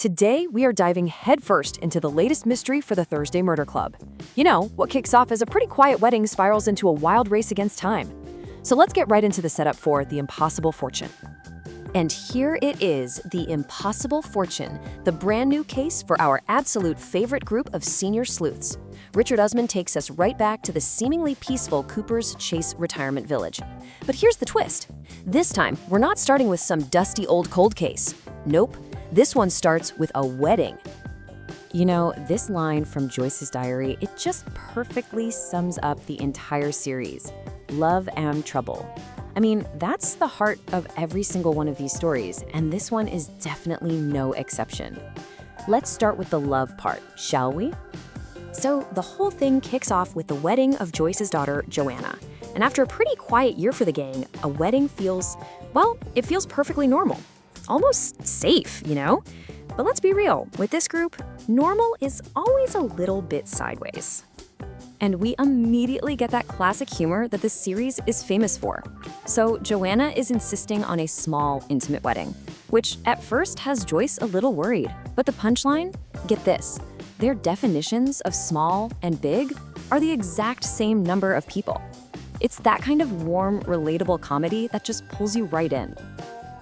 Today, we are diving headfirst into the latest mystery for the Thursday Murder Club. You know, what kicks off as a pretty quiet wedding spirals into a wild race against time. So let's get right into the setup for The Impossible Fortune. And here it is, The Impossible Fortune, the brand new case for our absolute favorite group of senior sleuths. Richard Usman takes us right back to the seemingly peaceful Cooper's Chase retirement village. But here's the twist. This time, we're not starting with some dusty old cold case. Nope, this one starts with a wedding. You know, this line from Joyce's diary, it just perfectly sums up the entire series. Love and trouble. I mean, that's the heart of every single one of these stories, and this one is definitely no exception. Let's start with the love part, shall we? So the whole thing kicks off with the wedding of Joyce's daughter, Joanna. And after a pretty quiet year for the gang, a wedding feels, well, it feels perfectly normal. Almost safe, you know? But let's be real, with this group, normal is always a little bit sideways. And we immediately get that classic humor that this series is famous for. So Joanna is insisting on a small, intimate wedding, which at first has Joyce a little worried. But the punchline? Get this. Their definitions of small and big are the exact same number of people. It's that kind of warm, relatable comedy that just pulls you right in.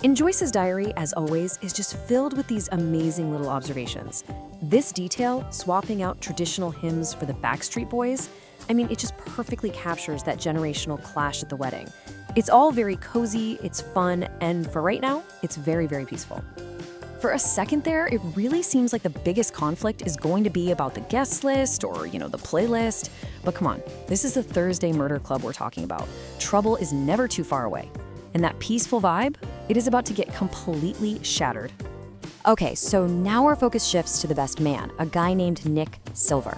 In Joyce's diary, as always, is just filled with these amazing little observations. This detail, swapping out traditional hymns for the Backstreet Boys, I mean, it just perfectly captures that generational clash at the wedding. It's all very cozy, it's fun, and for right now, it's very, very peaceful. For a second there, it really seems like the biggest conflict is going to be about the guest list or, the playlist. But come on, this is the Thursday Murder Club we're talking about. Trouble is never too far away. And that peaceful vibe, it is about to get completely shattered. Okay, so now our focus shifts to the best man, a guy named Nick Silver.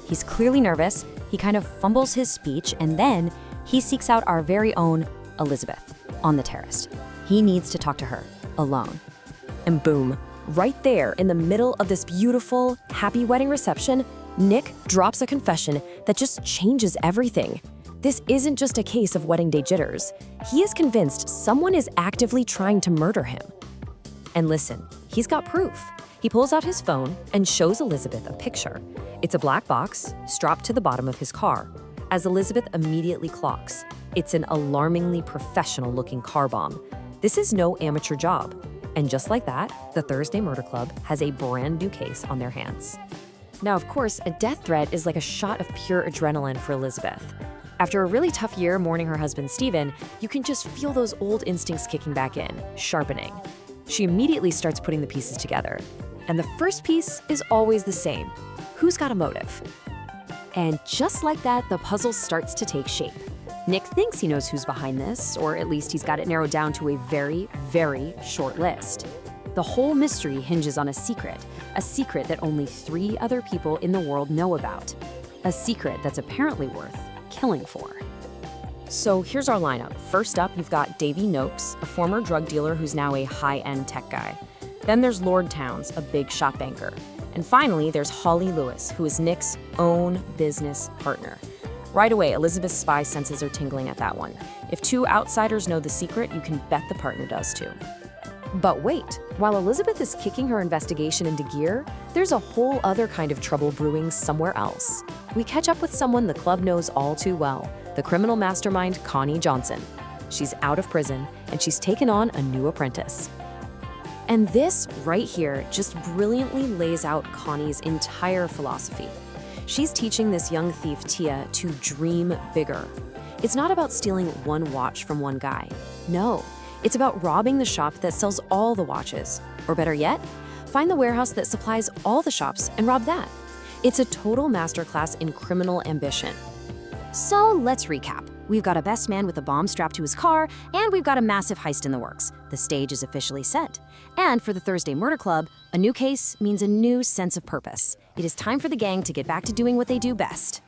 He's clearly nervous, he kind of fumbles his speech, and then he seeks out our very own Elizabeth on the terrace. He needs to talk to her, alone. And boom, right there in the middle of this beautiful, happy wedding reception, Nick drops a confession that just changes everything. This isn't just a case of wedding day jitters. He is convinced someone is actively trying to murder him. And listen, he's got proof. He pulls out his phone and shows Elizabeth a picture. It's a black box strapped to the bottom of his car. As Elizabeth immediately clocks, it's an alarmingly professional-looking car bomb. This is no amateur job. And just like that, the Thursday Murder Club has a brand new case on their hands. Now, of course, a death threat is like a shot of pure adrenaline for Elizabeth. After a really tough year mourning her husband, Stephen, you can just feel those old instincts kicking back in, sharpening. She immediately starts putting the pieces together. And the first piece is always the same. Who's got a motive? And just like that, the puzzle starts to take shape. Nick thinks he knows who's behind this, or at least he's got it narrowed down to a very, very short list. The whole mystery hinges on a secret that only 3 other people in the world know about. A secret that's apparently worth killing for. So here's our lineup. First up, you've got Davey Noakes, a former drug dealer who's now a high-end tech guy. Then there's Lord Towns, a big shop banker. And finally, there's Holly Lewis, who is Nick's own business partner. Right away, Elizabeth's spy senses are tingling at that one. If 2 outsiders know the secret, you can bet the partner does too. But wait, while Elizabeth is kicking her investigation into gear, there's a whole other kind of trouble brewing somewhere else. We catch up with someone the club knows all too well, the criminal mastermind Connie Johnson. She's out of prison, and she's taken on a new apprentice. And this right here just brilliantly lays out Connie's entire philosophy. She's teaching this young thief, Tia, to dream bigger. It's not about stealing one watch from one guy. No, it's about robbing the shop that sells all the watches. Or better yet, find the warehouse that supplies all the shops and rob that. It's a total masterclass in criminal ambition. So let's recap. We've got a best man with a bomb strapped to his car, and we've got a massive heist in the works. The stage is officially set. And for the Thursday Murder Club, a new case means a new sense of purpose. It is time for the gang to get back to doing what they do best.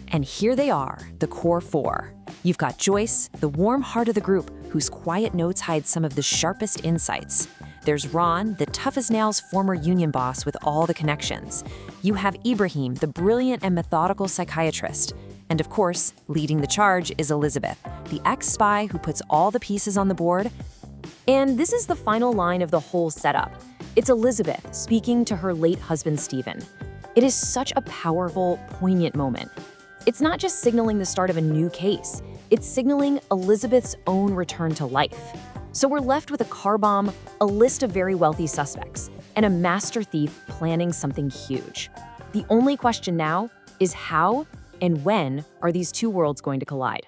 And here they are, the core 4. You've got Joyce, the warm heart of the group, whose quiet notes hide some of the sharpest insights. There's Ron, the tough-as-nails former union boss with all the connections. You have Ibrahim, the brilliant and methodical psychiatrist. And of course, leading the charge is Elizabeth, the ex-spy who puts all the pieces on the board. And this is the final line of the whole setup. It's Elizabeth speaking to her late husband, Stephen. It is such a powerful, poignant moment. It's not just signaling the start of a new case, it's signaling Elizabeth's own return to life. So we're left with a car bomb, a list of very wealthy suspects, and a master thief planning something huge. The only question now is how and when are these two worlds going to collide?